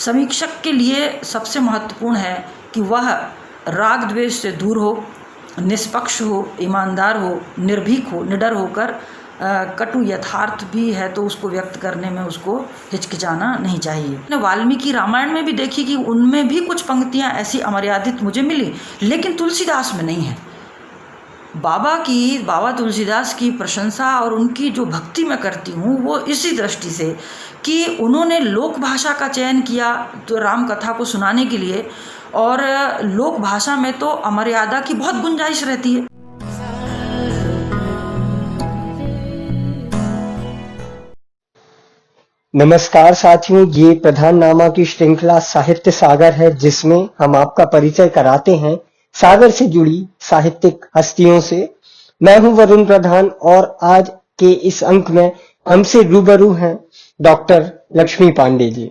समीक्षक के लिए सबसे महत्वपूर्ण है कि वह राग द्वेष से दूर हो, निष्पक्ष हो, ईमानदार हो, निर्भीक हो, निडर होकर कटु यथार्थ भी है तो उसको व्यक्त करने में उसको हिचकिचाना नहीं चाहिए। मैंने वाल्मीकि रामायण में भी देखी कि उनमें भी कुछ पंक्तियाँ ऐसी अमर्यादित मुझे मिली, लेकिन तुलसीदास में नहीं है। बाबा तुलसीदास की प्रशंसा और उनकी जो भक्ति मैं करती हूँ वो इसी दृष्टि से कि उन्होंने लोक भाषा का चयन किया तो राम कथा को सुनाने के लिए, और लोक भाषा में तो अमर्यादा की बहुत गुंजाइश रहती है। नमस्कार साथियों, ये प्रधान नामा की श्रृंखला साहित्य सागर है, जिसमें हम आपका परिचय कराते हैं सागर से जुड़ी साहित्यिक हस्तियों से। मैं हूं वरुण प्रधान और आज के इस अंक में हमसे रूबरू हैं डॉक्टर लक्ष्मी पांडे जी।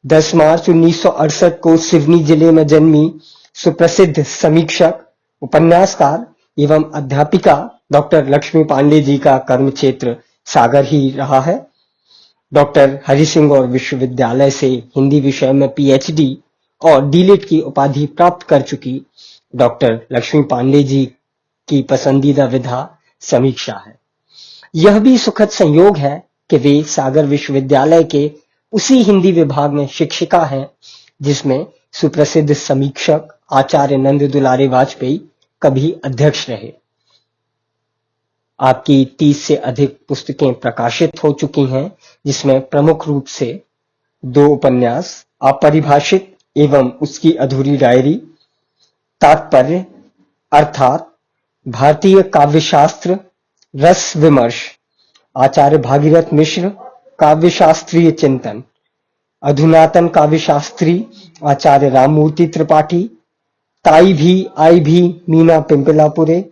10 मार्च 1968 को सिवनी जिले में जन्मी सुप्रसिद्ध समीक्षक, उपन्यासकार एवं अध्यापिका डॉक्टर लक्ष्मी पांडे जी का कर्म क्षेत्र सागर ही रहा है। डॉक्टर हरि सिंह और विश्वविद्यालय से हिंदी विषय में पीएचडी और डीलिट की उपाधि प्राप्त कर चुकी डॉक्टर लक्ष्मी पांडे जी की पसंदीदा विधा समीक्षा है। यह भी सुखद संयोग है कि वे सागर विश्वविद्यालय के उसी हिंदी विभाग में शिक्षिका हैं जिसमें सुप्रसिद्ध समीक्षक आचार्य नंद दुलारे वाजपेयी कभी अध्यक्ष रहे। आपकी 30 से अधिक पुस्तकें प्रकाशित हो चुकी हैं, जिसमें प्रमुख रूप से 2 उपन्यास, अपरिभाषित एवं उसकी अधूरी डायरी, तात्पर्य अर्थात भारतीय काव्यशास्त्र रस विमर्श, आचार्य भागीरथ मिश्र काव्यशास्त्रीय चिंतन, अधुनातन काव्यशास्त्री आचार्य राममूर्ति त्रिपाठी, ताई भी आई भी मीना पिंपलापुरे,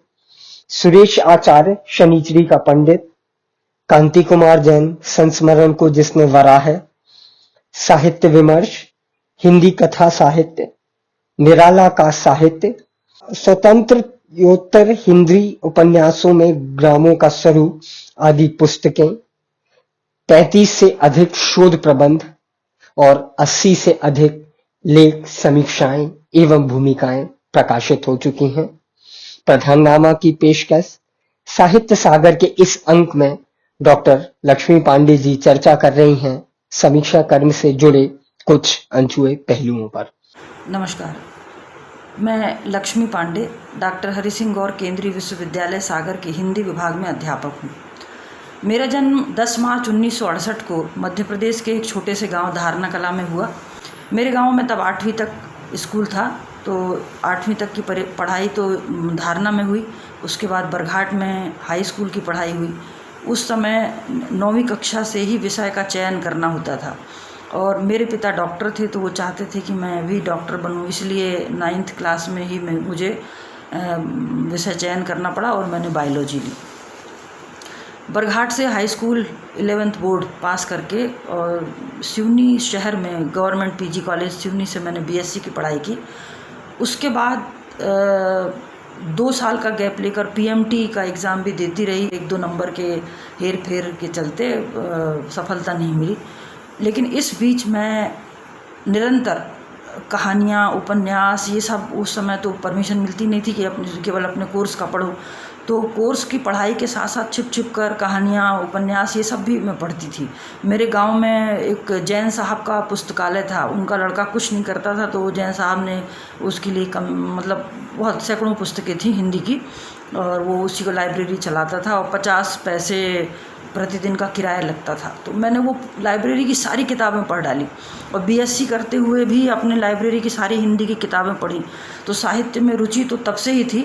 सुरेश आचार्य शनिचरी का पंडित, कांति कुमार जैन संस्मरण को जिसने वरा है, साहित्य विमर्श, हिंदी कथा साहित्य, निराला का साहित्य, स्वतंत्र योत्तर हिंदी उपन्यासों में ग्रामों का स्वरूप आदि पुस्तकें, 35 से अधिक शोध प्रबंध और 80 से अधिक लेख, समीक्षाएं एवं भूमिकाएं प्रकाशित हो चुकी हैं। प्रधान नामा की पेशकश साहित्य सागर के इस अंक में डॉक्टर लक्ष्मी पांडे जी चर्चा कर रही हैं समीक्षा कर्म से जुड़े कुछ अनछुए पहलुओं पर। नमस्कार, मैं लक्ष्मी पांडे डॉक्टर हरि सिंह और केंद्रीय विश्वविद्यालय सागर के हिंदी विभाग में अध्यापक हूँ। मेरा जन्म 10 मार्च 1968 को मध्य प्रदेश के एक छोटे से गांव धारना कला में हुआ। मेरे गांव में तब 8वीं तक स्कूल था, तो 8वीं तक की पढ़ाई तो धारना में हुई। उसके बाद बरघाट में हाई स्कूल की पढ़ाई हुई। उस समय 9वीं कक्षा से ही विषय का चयन करना होता था और मेरे पिता डॉक्टर थे, तो वो चाहते थे कि मैं भी डॉक्टर बनूं, इसलिए 9th क्लास में ही मुझे विषय चयन करना पड़ा और मैंने बायोलॉजी ली। बरघाट से हाई स्कूल 11th बोर्ड पास करके और सिवनी शहर में गवर्नमेंट पीजी कॉलेज सिवनी से मैंने बीएससी की पढ़ाई की। उसके बाद 2 साल का गैप लेकर पीएमटी का एग्ज़ाम भी देती रही। 1-2 नंबर के हेर फेर के चलते सफलता नहीं मिली, लेकिन इस बीच मैं निरंतर कहानियाँ, उपन्यास, ये सब, उस समय तो परमिशन मिलती नहीं थी कि केवल अपने कोर्स का पढ़ो, तो कोर्स की पढ़ाई के साथ साथ छिप कर कहानियाँ, उपन्यास, ये सब भी मैं पढ़ती थी। मेरे गांव में एक जैन साहब का पुस्तकालय था, उनका लड़का कुछ नहीं करता था, तो जैन साहब ने उसके लिए मतलब बहुत सैकड़ों पुस्तकें थी हिंदी की, और वो उसी को लाइब्रेरी चलाता था और 50 पैसे प्रतिदिन का किराया लगता था। तो मैंने वो लाइब्रेरी की सारी किताबें पढ़ डाली और बीएससी करते हुए भी अपने लाइब्रेरी की सारी हिंदी की किताबें पढ़ी। तो साहित्य में रुचि तो तब से ही थी।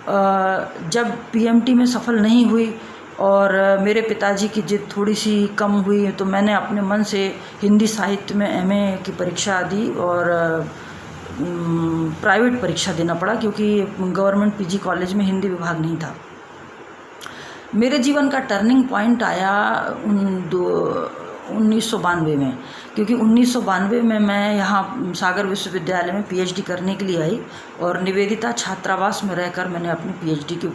जब पीएमटी में सफल नहीं हुई और मेरे पिताजी की जिद थोड़ी सी कम हुई, तो मैंने अपने मन से हिंदी साहित्य में एमए की परीक्षा दी और प्राइवेट परीक्षा देना पड़ा क्योंकि गवर्नमेंट पीजी कॉलेज में हिंदी विभाग नहीं था। मेरे जीवन का टर्निंग पॉइंट आया 1992 में, क्योंकि 1992 में मैं यहाँ सागर विश्वविद्यालय में पीएचडी करने के लिए आई और निवेदिता छात्रावास में रहकर मैंने अपनी पीएचडी की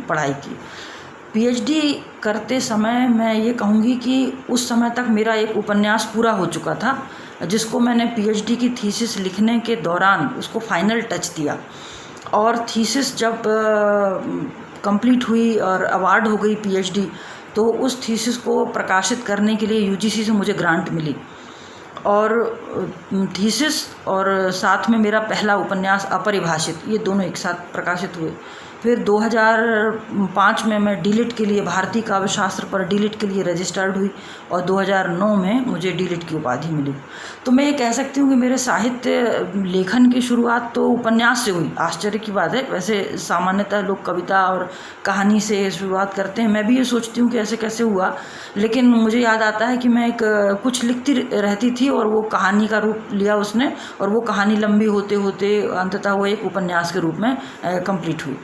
पढ़ाई की। पीएचडी करते समय मैं ये कहूँगी कि उस समय तक मेरा एक उपन्यास पूरा हो चुका था, जिसको मैंने पीएचडी की थीसिस लिखने के दौरान उसको फाइनल टच दिया। और थीसिस जब कंप्लीट हुई और अवार्ड हो गई पीएचडी, तो उस थीसिस को प्रकाशित करने के लिए यूजीसी से मुझे ग्रांट मिली, और थीसिस और साथ में मेरा पहला उपन्यास अपरिभाषित, ये दोनों एक साथ प्रकाशित हुए। फिर 2005 में मैं डीलिट के लिए, भारतीय काव्य शास्त्र पर डीलिट के लिए रजिस्टर्ड हुई, और 2009 में मुझे डीलिट की उपाधि मिली। तो मैं ये कह सकती हूँ कि मेरे साहित्य लेखन की शुरुआत तो उपन्यास से हुई। आश्चर्य की बात है, वैसे सामान्यतः लोग कविता और कहानी से शुरुआत करते हैं, मैं भी ये सोचती हूँ कि ऐसे कैसे हुआ, लेकिन मुझे याद आता है कि मैं एक कुछ लिखती रहती थी और वो कहानी का रूप लिया उसने, और वो कहानी लंबी होते होते अंततः वो एक उपन्यास के रूप में कंप्लीट हुई।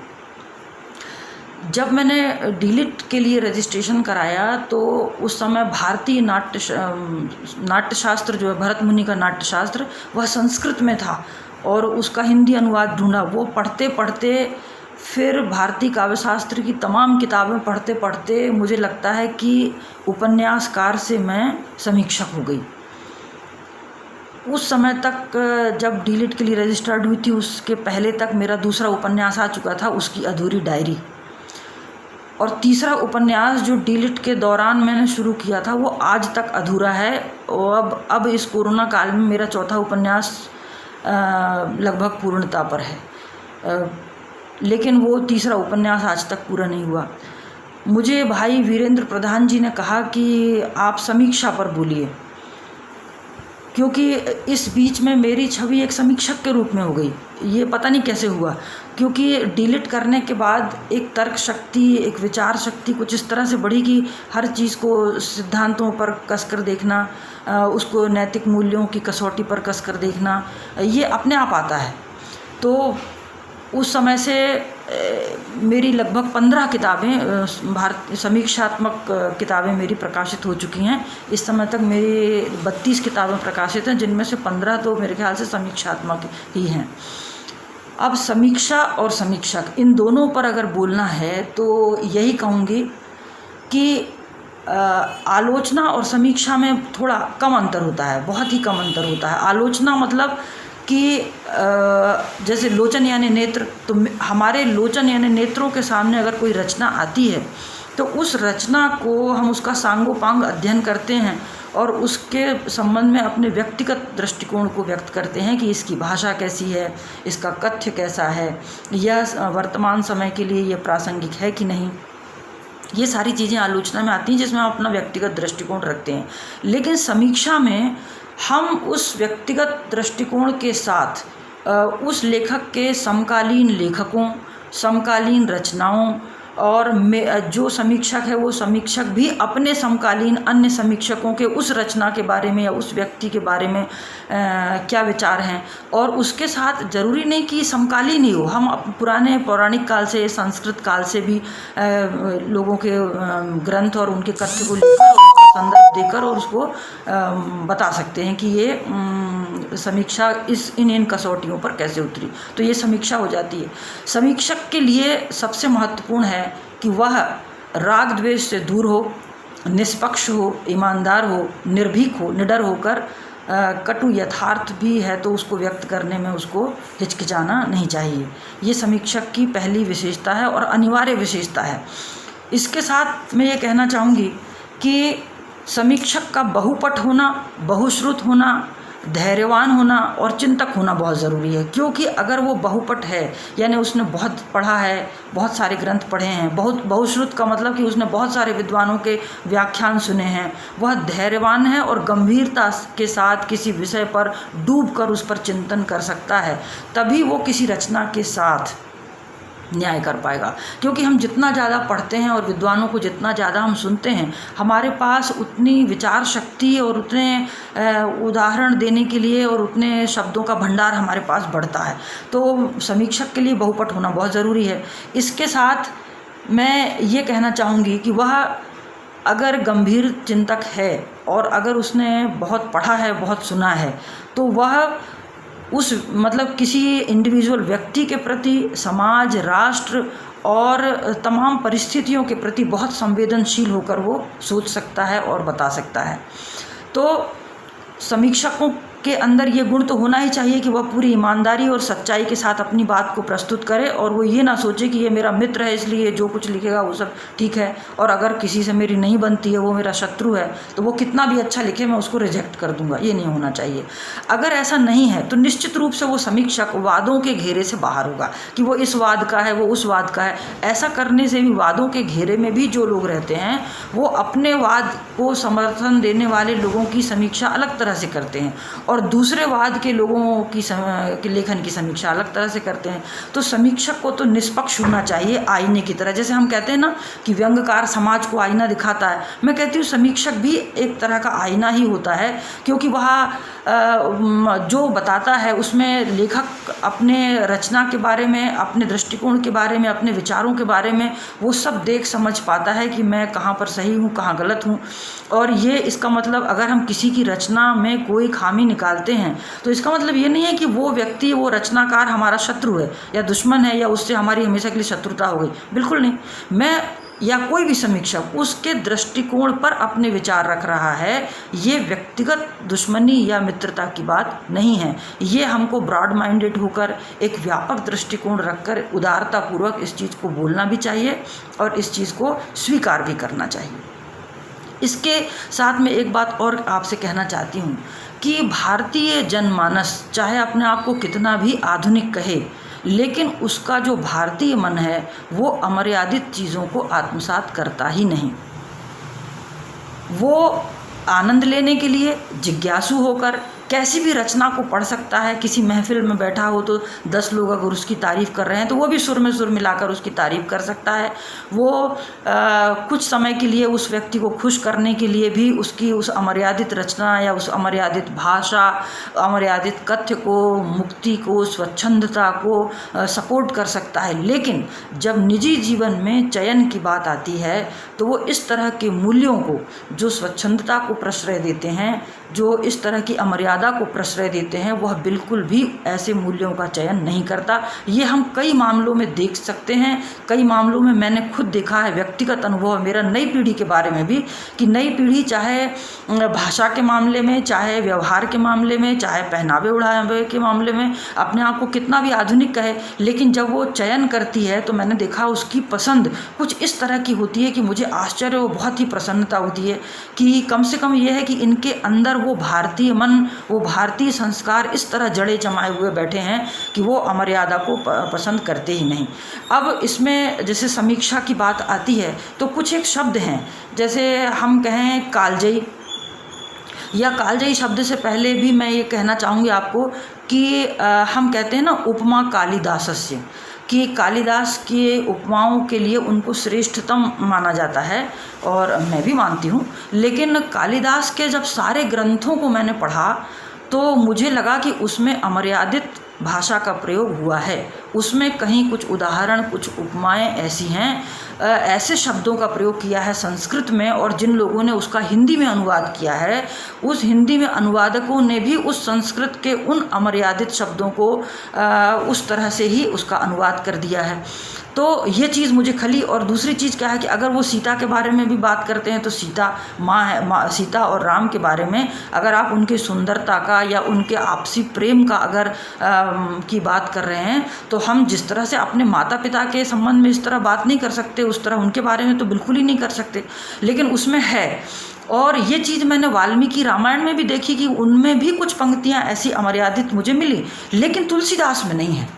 जब मैंने डीलिट के लिए रजिस्ट्रेशन कराया तो उस समय भारतीय नाट्यशास्त्र जो है, भरत मुनि का नाट्यशास्त्र, वह संस्कृत में था, और उसका हिंदी अनुवाद ढूंढा। वो पढ़ते पढ़ते, फिर भारतीय काव्य शास्त्र की तमाम किताबें पढ़ते पढ़ते मुझे लगता है कि उपन्यासकार से मैं समीक्षक हो गई। उस समय तक जब डीलिट के लिए रजिस्टर्ड हुई थी, उसके पहले तक मेरा दूसरा उपन्यास आ चुका था, उसकी अधूरी डायरी। और तीसरा उपन्यास जो डीलिट के दौरान मैंने शुरू किया था, वो आज तक अधूरा है। और अब इस कोरोना काल में मेरा चौथा उपन्यास लगभग पूर्णता पर है, लेकिन वो तीसरा उपन्यास आज तक पूरा नहीं हुआ। मुझे भाई वीरेंद्र प्रधान जी ने कहा कि आप समीक्षा पर बोलिए, क्योंकि इस बीच में मेरी छवि एक समीक्षक के रूप में हो गई। ये पता नहीं कैसे हुआ, क्योंकि डिलीट करने के बाद एक तर्क शक्ति, एक विचार शक्ति कुछ इस तरह से बढ़ी कि हर चीज़ को सिद्धांतों पर कसकर देखना, उसको नैतिक मूल्यों की कसौटी पर कसकर देखना, ये अपने आप आता है। तो उस समय से मेरी लगभग 15 किताबें, समीक्षात्मक किताबें मेरी प्रकाशित हो चुकी हैं। इस समय तक मेरी 32 किताबें प्रकाशित हैं, जिनमें से 15 तो मेरे ख्याल से समीक्षात्मक ही हैं। अब समीक्षा और समीक्षक, इन दोनों पर अगर बोलना है तो यही कहूँगी कि आलोचना और समीक्षा में थोड़ा कम अंतर होता है, बहुत ही कम अंतर होता है। आलोचना मतलब कि जैसे लोचन यानी नेत्र, तो हमारे लोचन यानी नेत्रों के सामने अगर कोई रचना आती है तो उस रचना को हम उसका सांगोपांग अध्ययन करते हैं और उसके संबंध में अपने व्यक्तिगत दृष्टिकोण को व्यक्त करते हैं कि इसकी भाषा कैसी है, इसका कथ्य कैसा है, यह वर्तमान समय के लिए यह प्रासंगिक है कि नहीं। ये सारी चीज़ें आलोचना में आती हैं, जिसमें हम अपना व्यक्तिगत दृष्टिकोण रखते हैं। लेकिन समीक्षा में हम उस व्यक्तिगत दृष्टिकोण के साथ उस लेखक के समकालीन लेखकों, समकालीन रचनाओं, और जो समीक्षक है वो समीक्षक भी अपने समकालीन अन्य समीक्षकों के उस रचना के बारे में या उस व्यक्ति के बारे में क्या विचार हैं, और उसके साथ ज़रूरी नहीं कि समकालीन ही हो। हम पुराने पौराणिक काल से, संस्कृत काल से भी लोगों के ग्रंथ और उनके कथ्य को लेकर, उसका संदर्भ देकर और उसको बता सकते हैं कि ये समीक्षा इन कसौटियों पर कैसे उतरी। तो ये समीक्षा हो जाती है। समीक्षक के लिए सबसे महत्वपूर्ण है कि वह राग द्वेष से दूर हो, निष्पक्ष हो, ईमानदार हो, निर्भीक हो, निडर होकर कटु यथार्थ भी है तो उसको व्यक्त करने में उसको हिचकिचाना नहीं चाहिए। ये समीक्षक की पहली विशेषता है और अनिवार्य विशेषता है। इसके साथ मैं ये कहना चाहूँगी कि समीक्षक का बहुपट होना, बहुश्रुत होना, धैर्यवान होना और चिंतक होना बहुत ज़रूरी है। क्योंकि अगर वो बहुपट है, यानी उसने बहुत पढ़ा है, बहुत सारे ग्रंथ पढ़े हैं, बहुश्रुत का मतलब कि उसने बहुत सारे विद्वानों के व्याख्यान सुने हैं, वह धैर्यवान है और गंभीरता के साथ किसी विषय पर डूबकर उस पर चिंतन कर सकता है, तभी वो किसी रचना के साथ न्याय कर पाएगा। क्योंकि हम जितना ज़्यादा पढ़ते हैं और विद्वानों को जितना ज़्यादा हम सुनते हैं, हमारे पास उतनी विचार शक्ति और उतने उदाहरण देने के लिए और उतने शब्दों का भंडार हमारे पास बढ़ता है। तो समीक्षक के लिए बहुपट होना बहुत ज़रूरी है। इसके साथ मैं ये कहना चाहूँगी कि वह अगर गंभीर चिंतक है और अगर उसने बहुत पढ़ा है, बहुत सुना है, तो वह उस मतलब किसी इंडिविजुअल व्यक्ति के प्रति, समाज, राष्ट्र और तमाम परिस्थितियों के प्रति बहुत संवेदनशील होकर वो सोच सकता है और बता सकता है। तो समीक्षकों के अंदर ये गुण तो होना ही चाहिए कि वह पूरी ईमानदारी और सच्चाई के साथ अपनी बात को प्रस्तुत करे, और वो ये ना सोचे कि ये मेरा मित्र है इसलिए जो कुछ लिखेगा वो सब ठीक है, और अगर किसी से मेरी नहीं बनती है, वो मेरा शत्रु है, तो वो कितना भी अच्छा लिखे मैं उसको रिजेक्ट कर दूंगा। ये नहीं होना चाहिए। अगर ऐसा नहीं है तो निश्चित रूप से वो समीक्षक वादों के घेरे से बाहर होगा कि वो इस वाद का है, वो उस वाद का है। ऐसा करने से भी वादों के घेरे में भी जो लोग रहते हैं वो अपने वाद को समर्थन देने वाले लोगों की समीक्षा अलग तरह से करते हैं और दूसरे वाद के लोगों की लेखन की समीक्षा अलग तरह से करते हैं। तो समीक्षक को तो निष्पक्ष होना चाहिए, आईने की तरह। जैसे हम कहते हैं ना कि व्यंग्यकार समाज को आईना दिखाता है, मैं कहती हूँ समीक्षक भी एक तरह का आईना ही होता है, क्योंकि वह जो बताता है उसमें लेखक अपने रचना के बारे में, अपने दृष्टिकोण के बारे में, अपने विचारों के बारे में वो सब देख समझ पाता है कि मैं कहाँ पर सही हूँ, कहाँ गलत हूँ। और ये इसका मतलब अगर हम किसी की रचना में कोई खामी निकालते हैं तो इसका मतलब ये नहीं है कि वो व्यक्ति, वो रचनाकार हमारा शत्रु है या दुश्मन है या उससे हमारी हमेशा के लिए शत्रुता हो गई। बिल्कुल नहीं। मैं या कोई भी समीक्षक उसके दृष्टिकोण पर अपने विचार रख रहा है, ये व्यक्तिगत दुश्मनी या मित्रता की बात नहीं है। ये हमको ब्रॉड माइंडेड होकर एक व्यापक दृष्टिकोण रखकर उदारतापूर्वक इस चीज़ को बोलना भी चाहिए और इस चीज़ को स्वीकार भी करना चाहिए। इसके साथ में एक बात और आपसे कहना चाहती हूँ कि भारतीय जनमानस चाहे अपने आप को कितना भी आधुनिक कहे, लेकिन उसका जो भारतीय मन है वो अमर्यादित चीज़ों को आत्मसात करता ही नहीं। वो आनंद लेने के लिए जिज्ञासु होकर कैसी भी रचना को पढ़ सकता है। किसी महफिल में बैठा हो तो 10 लोग अगर उसकी तारीफ़ कर रहे हैं तो वो भी सुर में सुर मिलाकर उसकी तारीफ़ कर सकता है। वो कुछ समय के लिए उस व्यक्ति को खुश करने के लिए भी उसकी उस अमर्यादित रचना या उस अमर्यादित भाषा, अमर्यादित कथ्य को, मुक्ति को, स्वच्छंदता को सपोर्ट कर सकता है। लेकिन जब निजी जीवन में चयन की बात आती है तो वो इस तरह के मूल्यों को, जो स्वच्छंदता को प्रश्रय देते हैं, जो इस तरह की अमर्यादा को प्रश्रय देते हैं, वह बिल्कुल भी ऐसे मूल्यों का चयन नहीं करता। ये हम कई मामलों में देख सकते हैं। कई मामलों में मैंने खुद देखा है, व्यक्तिगत अनुभव मेरा नई पीढ़ी के बारे में भी, कि नई पीढ़ी चाहे भाषा के मामले में, चाहे व्यवहार के मामले में, चाहे पहनावे उड़ावे के मामले में अपने आप को कितना भी आधुनिक कहे, लेकिन जब वो चयन करती है तो मैंने देखा उसकी पसंद कुछ इस तरह की होती है कि मुझे आश्चर्य और बहुत ही प्रसन्नता होती है कि कम से कम ये है कि इनके अंदर वो भारतीय मन, वो भारतीय संस्कार इस तरह जड़े जमाए हुए बैठे हैं कि वो अमर्यादा को पसंद करते ही नहीं। अब इसमें जैसे समीक्षा की बात आती है तो कुछ एक शब्द हैं, जैसे हम कहें कालजयी, या कालजयी शब्द से पहले भी मैं ये कहना चाहूँगी आपको कि हम कहते हैं ना उपमा कालिदासस्य, कि कालिदास के उपमाओं के लिए उनको श्रेष्ठतम माना जाता है और मैं भी मानती हूँ। लेकिन कालिदास के जब सारे ग्रंथों को मैंने पढ़ा तो मुझे लगा कि उसमें अमर्यादित भाषा का प्रयोग हुआ है। उसमें कहीं कुछ उदाहरण, कुछ उपमाएं ऐसी हैं, ऐसे शब्दों का प्रयोग किया है संस्कृत में, और जिन लोगों ने उसका हिंदी में अनुवाद किया है उस हिंदी में अनुवादकों ने भी उस संस्कृत के उन अमर्यादित शब्दों को उस तरह से ही उसका अनुवाद कर दिया है। तो ये चीज़ मुझे खली। और दूसरी चीज़ क्या है कि अगर वो सीता के बारे में भी बात करते हैं तो सीता माँ है, सीता और राम के बारे में अगर आप उनकी सुंदरता का या उनके आपसी प्रेम का अगर की बात कर रहे हैं तो हम जिस तरह से अपने माता पिता के संबंध में इस तरह बात नहीं कर सकते, उस तरह उनके बारे में तो बिल्कुल ही नहीं कर सकते, लेकिन उसमें है। और ये चीज़ मैंने वाल्मीकि रामायण में भी देखी कि उनमें भी कुछ पंक्तियाँ ऐसी अमर्यादित मुझे मिली, लेकिन तुलसीदास में नहीं है।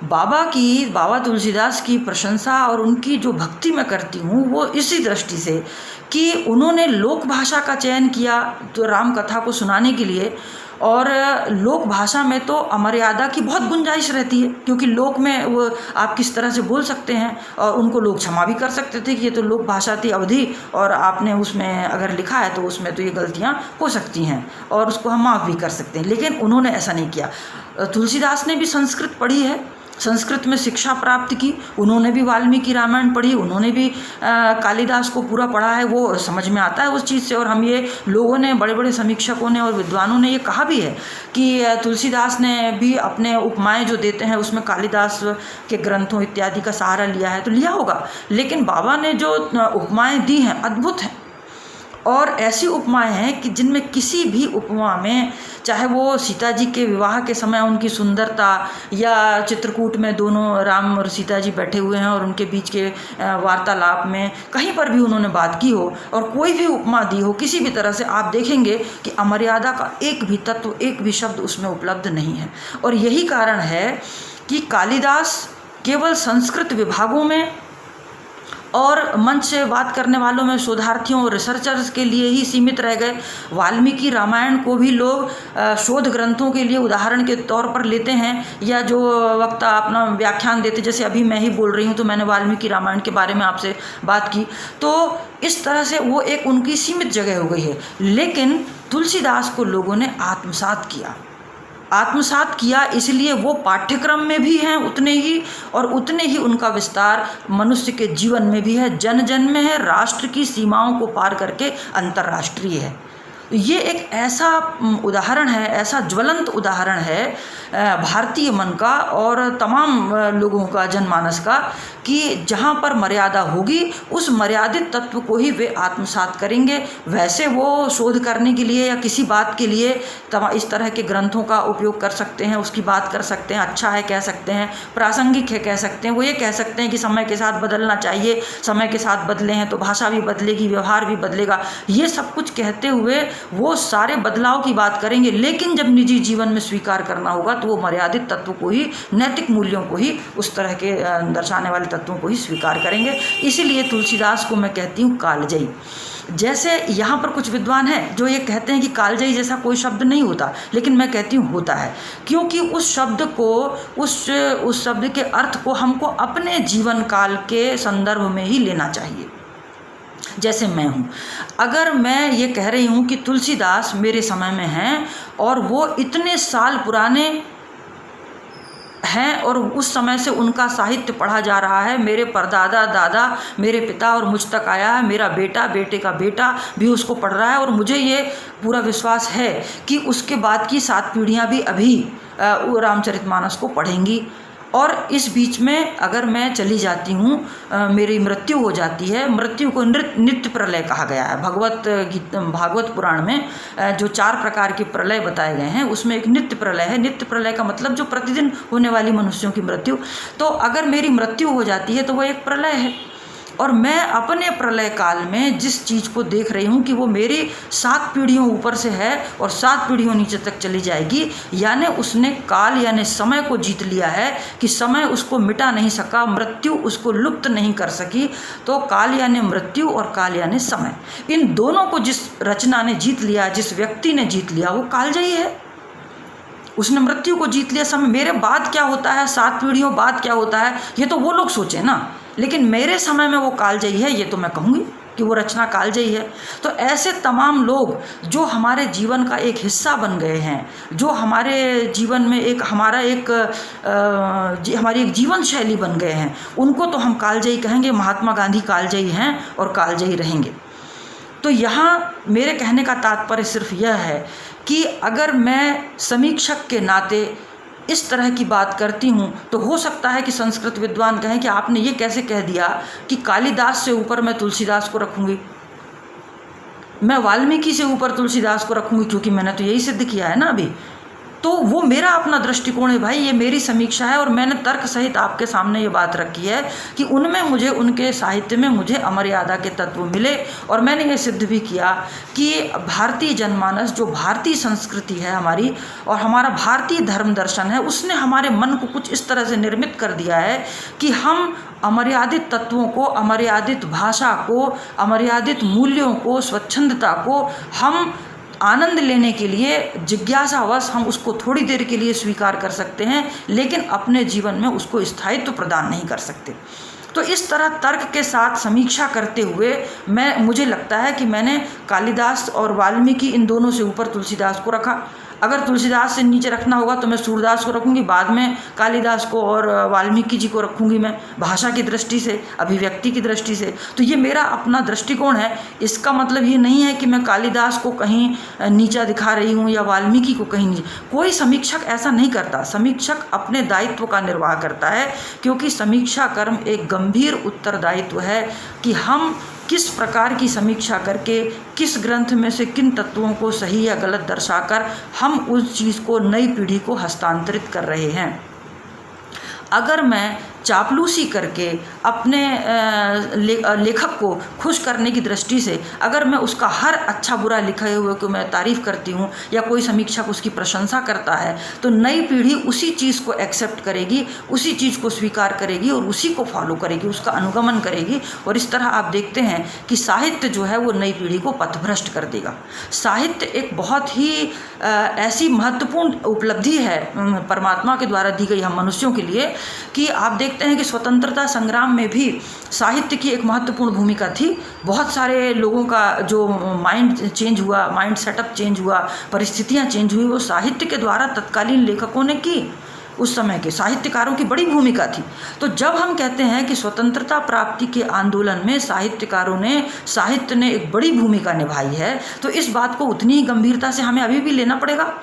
बाबा तुलसीदास की प्रशंसा और उनकी जो भक्ति मैं करती हूँ वो इसी दृष्टि से कि उन्होंने लोक भाषा का चयन किया तो राम कथा को सुनाने के लिए, और लोक भाषा में तो अमर्यादा की बहुत गुंजाइश रहती है, क्योंकि लोक में वो आप किस तरह से बोल सकते हैं, और उनको लोग क्षमा भी कर सकते थे कि ये तो लोक भाषा थी अवधि, और आपने उसमें अगर लिखा है तो उसमें तो ये गलतियाँ हो सकती हैं और उसको हम माफ़ भी कर सकते हैं, लेकिन उन्होंने ऐसा नहीं किया। तुलसीदास ने भी संस्कृत पढ़ी है, संस्कृत में शिक्षा प्राप्त की, उन्होंने भी वाल्मीकि रामायण पढ़ी, उन्होंने भी कालिदास को पूरा पढ़ा है, वो समझ में आता है उस चीज़ से। और हम ये लोगों ने, बड़े बड़े समीक्षकों ने और विद्वानों ने ये कहा भी है कि तुलसीदास ने भी अपने उपमाएं जो देते हैं उसमें कालिदास के ग्रंथों इत्यादि का सहारा लिया है, तो लिया होगा, लेकिन बाबा ने जो उपमाएं दी हैं अद्भुत हैं। और ऐसी उपमाएं हैं कि जिनमें किसी भी उपमा में, चाहे वो सीता जी के विवाह के समय उनकी सुंदरता, या चित्रकूट में दोनों राम और सीता जी बैठे हुए हैं और उनके बीच के वार्तालाप में कहीं पर भी उन्होंने बात की हो, और कोई भी उपमा दी हो, किसी भी तरह से आप देखेंगे कि अमर्यादा का एक भी तत्व, एक भी शब्द उसमें उपलब्ध नहीं है। और यही कारण है कि कालिदास केवल संस्कृत विभागों में और मंच से बात करने वालों में, शोधार्थियों और रिसर्चर्स के लिए ही सीमित रह गए। वाल्मीकि रामायण को भी लोग शोध ग्रंथों के लिए उदाहरण के तौर पर लेते हैं, या जो वक्ता अपना व्याख्यान देते, जैसे अभी मैं ही बोल रही हूँ तो मैंने वाल्मीकि रामायण के बारे में आपसे बात की, तो इस तरह से वो एक उनकी सीमित जगह हो गई है। लेकिन तुलसीदास को लोगों ने आत्मसात किया, इसलिए वो पाठ्यक्रम में भी हैं उतने ही, और उतने ही उनका विस्तार मनुष्य के जीवन में भी है, जन जन में है, राष्ट्र की सीमाओं को पार करके अंतर्राष्ट्रीय है। ये एक ऐसा उदाहरण है, ऐसा ज्वलंत उदाहरण है भारतीय मन का और तमाम लोगों का, जनमानस का, कि जहाँ पर मर्यादा होगी उस मर्यादित तत्व को ही वे आत्मसात करेंगे। वैसे वो शोध करने के लिए या किसी बात के लिए इस तरह के ग्रंथों का उपयोग कर सकते हैं, उसकी बात कर सकते हैं, अच्छा है कह सकते हैं, प्रासंगिक है कह सकते हैं, वो ये कह सकते हैं कि समय के साथ बदलना चाहिए, समय के साथ बदले हैं तो भाषा भी बदलेगी, व्यवहार भी बदलेगा, ये सब कुछ कहते हुए वो सारे बदलाव की बात करेंगे। लेकिन जब निजी जीवन में स्वीकार करना होगा तो वो मर्यादित तत्व को ही, नैतिक मूल्यों को ही, उस तरह के दर्शाने वाले तत्वों को ही स्वीकार करेंगे। इसीलिए तुलसीदास को मैं कहती हूँ कालजयी। जैसे यहाँ पर कुछ विद्वान हैं जो ये कहते हैं कि कालजयी जैसा कोई शब्द नहीं होता, लेकिन मैं कहती हूँ होता है, क्योंकि उस शब्द को, उस शब्द के अर्थ को हमको अपने जीवन काल के संदर्भ में ही लेना चाहिए। जैसे मैं हूँ, अगर मैं ये कह रही हूँ कि तुलसीदास मेरे समय में हैं और वो इतने साल पुराने हैं और उस समय से उनका साहित्य पढ़ा जा रहा है, मेरे परदादा, दादा, मेरे पिता और मुझ तक आया है, मेरा बेटा, बेटे का बेटा भी उसको पढ़ रहा है, और मुझे ये पूरा विश्वास है कि उसके बाद की 7 पीढ़ियाँ भी अभी रामचरितमानस को पढ़ेंगी। और इस बीच में अगर मैं चली जाती हूँ, मेरी मृत्यु हो जाती है, मृत्यु को नित्य प्रलय कहा गया है। भागवत पुराण में जो 4 प्रकार के प्रलय बताए गए हैं उसमें एक नित्य प्रलय है। नित्य प्रलय का मतलब जो प्रतिदिन होने वाली मनुष्यों की मृत्यु। तो अगर मेरी मृत्यु हो जाती है तो वो एक प्रलय है, और मैं अपने प्रलय काल में जिस चीज़ को देख रही हूँ कि वो मेरी 7 पीढ़ियों ऊपर से है और 7 पीढ़ियों नीचे तक चली जाएगी, यानी उसने काल यानी समय को जीत लिया है कि समय उसको मिटा नहीं सका, मृत्यु उसको लुप्त नहीं कर सकी। तो काल यानी मृत्यु और काल यानी समय, इन दोनों को जिस रचना ने जीत लिया, जिस व्यक्ति ने जीत लिया, वो कालजयी है। उसने मृत्यु को जीत लिया। समय मेरे बाद क्या होता है, 7 पीढ़ियों बाद क्या होता है, ये तो वो लोग सोचे ना, लेकिन मेरे समय में वो कालजयी है, ये तो मैं कहूँगी कि वो रचना कालजयी है। तो ऐसे तमाम लोग जो हमारे जीवन का एक हिस्सा बन गए हैं, जो हमारे जीवन में एक हमारी एक जीवन शैली बन गए हैं, उनको तो हम कालजयी कहेंगे। महात्मा गांधी कालजयी हैं और कालजयी रहेंगे। तो यहाँ मेरे कहने का तात्पर्य सिर्फ यह है कि अगर मैं समीक्षक के नाते इस तरह की बात करती हूँ तो हो सकता है कि संस्कृत विद्वान कहें कि आपने ये कैसे कह दिया कि कालिदास से ऊपर मैं तुलसीदास को रखूँगी, मैं वाल्मीकि से ऊपर तुलसीदास को रखूँगी, क्योंकि मैंने तो यही सिद्ध किया है ना अभी। तो वो मेरा अपना दृष्टिकोण है भाई, ये मेरी समीक्षा है और मैंने तर्क सहित आपके सामने ये बात रखी है कि उनमें मुझे, उनके साहित्य में मुझे अमर्यादा के तत्व मिले। और मैंने ये सिद्ध भी किया कि भारतीय जनमानस, जो भारतीय संस्कृति है हमारी और हमारा भारतीय धर्म दर्शन है, उसने हमारे मन को कुछ इस तरह से निर्मित कर दिया है कि हम अमर्यादित तत्वों को, अमर्यादित भाषा को, अमर्यादित मूल्यों को, स्वच्छंदता को हम आनंद लेने के लिए जिज्ञासावश हम उसको थोड़ी देर के लिए स्वीकार कर सकते हैं, लेकिन अपने जीवन में उसको स्थायित्व प्रदान नहीं कर सकते। तो इस तरह तर्क के साथ समीक्षा करते हुए मुझे लगता है कि मैंने कालिदास और वाल्मीकि इन दोनों से ऊपर तुलसीदास को रखा। अगर तुलसीदास से नीचे रखना होगा तो मैं सूरदास को रखूंगी, बाद में कालिदास को और वाल्मीकि जी को रखूंगी मैं, भाषा की दृष्टि से, अभिव्यक्ति की दृष्टि से। तो ये मेरा अपना दृष्टिकोण है। इसका मतलब ये नहीं है कि मैं कालिदास को कहीं नीचा दिखा रही हूँ या वाल्मीकि को कहीं नीचे। कोई समीक्षक ऐसा नहीं करता। समीक्षक अपने दायित्व का निर्वाह करता है, क्योंकि समीक्षा कर्म एक गंभीर उत्तरदायित्व है कि हम किस प्रकार की समीक्षा करके किस ग्रंथ में से किन तत्वों को सही या गलत दर्शाकर हम उस चीज़ को नई पीढ़ी को हस्तांतरित कर रहे हैं। अगर मैं चापलूसी करके अपने लेखक को खुश करने की दृष्टि से अगर मैं उसका हर अच्छा बुरा लिखे हुए को मैं तारीफ़ करती हूँ या कोई समीक्षक उसकी प्रशंसा करता है, तो नई पीढ़ी उसी चीज़ को एक्सेप्ट करेगी, उसी चीज़ को स्वीकार करेगी और उसी को फॉलो करेगी, उसका अनुगमन करेगी। और इस तरह आप देखते हैं कि साहित्य जो है वो नई पीढ़ी को पथभ्रष्ट कर देगा। साहित्य एक बहुत ही ऐसी महत्वपूर्ण उपलब्धि है परमात्मा के द्वारा दी गई हम मनुष्यों के लिए, कि आप देखते हैं कि स्वतंत्रता संग्राम में भी साहित्य की एक महत्वपूर्ण भूमिका थी। बहुत सारे लोगों का जो माइंड चेंज हुआ, माइंड सेटअप चेंज हुआ, परिस्थितियां चेंज हुई, वो साहित्य के द्वारा तत्कालीन लेखकों ने की। उस समय के साहित्यकारों की बड़ी भूमिका थी। तो जब हम कहते हैं कि स्वतंत्रता प्राप्ति के आंदोलन में साहित्य ने एक बड़ी भूमिका निभाई है, तो इस बात को उतनी ही गंभीरता से हमें अभी भी लेना पड़ेगा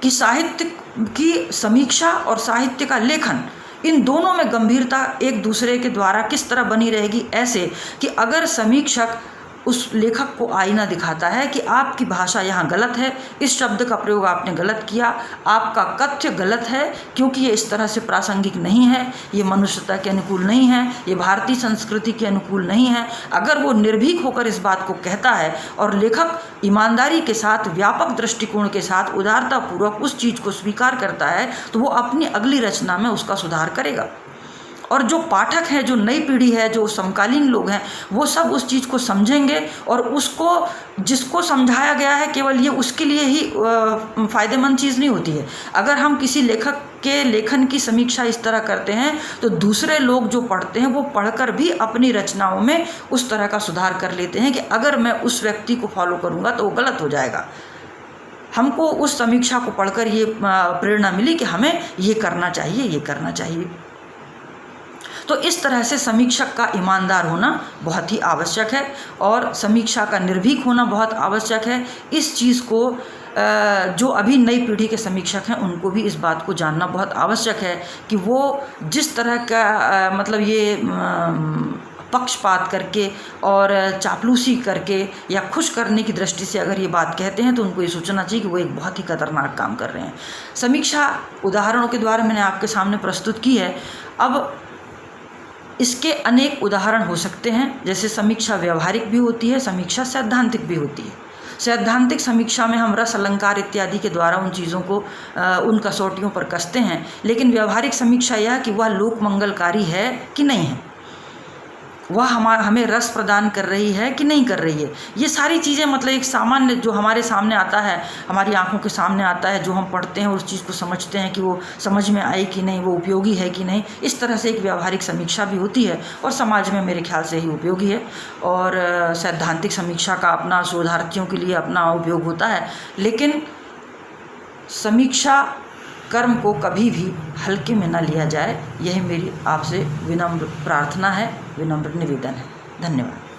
कि साहित्य की समीक्षा और साहित्य का लेखन, इन दोनों में गंभीरता एक दूसरे के द्वारा किस तरह बनी रहेगी, ऐसे कि अगर समीक्षक उस लेखक को आईना दिखाता है कि आपकी भाषा यहाँ गलत है, इस शब्द का प्रयोग आपने गलत किया, आपका कथ्य गलत है क्योंकि ये इस तरह से प्रासंगिक नहीं है, ये मनुष्यता के अनुकूल नहीं है, ये भारतीय संस्कृति के अनुकूल नहीं है। अगर वो निर्भीक होकर इस बात को कहता है और लेखक ईमानदारी के साथ, व्यापक दृष्टिकोण के साथ, उदारतापूर्वक उस चीज़ को स्वीकार करता है, तो वो अपनी अगली रचना में उसका सुधार करेगा। और जो पाठक हैं, जो नई पीढ़ी है, जो समकालीन लोग हैं, वो सब उस चीज़ को समझेंगे और उसको, जिसको समझाया गया है, केवल ये उसके लिए ही फ़ायदेमंद चीज़ नहीं होती है। अगर हम किसी लेखक के लेखन की समीक्षा इस तरह करते हैं तो दूसरे लोग जो पढ़ते हैं वो पढ़कर भी अपनी रचनाओं में उस तरह का सुधार कर लेते हैं कि अगर मैं उस व्यक्ति को फॉलो करूँगा तो वो गलत हो जाएगा। हमको उस समीक्षा को पढ़कर ये प्रेरणा मिली कि हमें ये करना चाहिए, ये करना चाहिए। तो इस तरह से समीक्षक का ईमानदार होना बहुत ही आवश्यक है और समीक्षा का निर्भीक होना बहुत आवश्यक है। इस चीज़ को जो अभी नई पीढ़ी के समीक्षक हैं उनको भी इस बात को जानना बहुत आवश्यक है कि वो जिस तरह का मतलब ये पक्षपात करके और चापलूसी करके या खुश करने की दृष्टि से अगर ये बात कहते हैं तो उनको ये सोचना चाहिए कि वो एक बहुत ही खतरनाक काम कर रहे हैं। समीक्षा उदाहरणों के द्वारा मैंने आपके सामने प्रस्तुत की है। अब इसके अनेक उदाहरण हो सकते हैं, जैसे समीक्षा व्यवहारिक भी होती है, समीक्षा सैद्धांतिक भी होती है। सैद्धांतिक समीक्षा में हम रस, अलंकार इत्यादि के द्वारा उन चीज़ों को उन कसौटियों पर कसते हैं, लेकिन व्यवहारिक समीक्षा यह कि वह लोक मंगलकारी है कि नहीं है, वह हमें रस प्रदान कर रही है कि नहीं कर रही है। ये सारी चीज़ें मतलब एक सामान्य जो हमारे सामने आता है, हमारी आंखों के सामने आता है, जो हम पढ़ते हैं उस चीज़ को समझते हैं कि वो समझ में आई कि नहीं, वो उपयोगी है कि नहीं। इस तरह से एक व्यवहारिक समीक्षा भी होती है और समाज में मेरे ख्याल से ही उपयोगी है। और सैद्धांतिक समीक्षा का अपना शोधार्थियों के लिए अपना उपयोग होता है, लेकिन समीक्षा कर्म को कभी भी हल्के में न लिया जाए, यही मेरी आपसे विनम्र प्रार्थना है, विनम्र निवेदन है। धन्यवाद।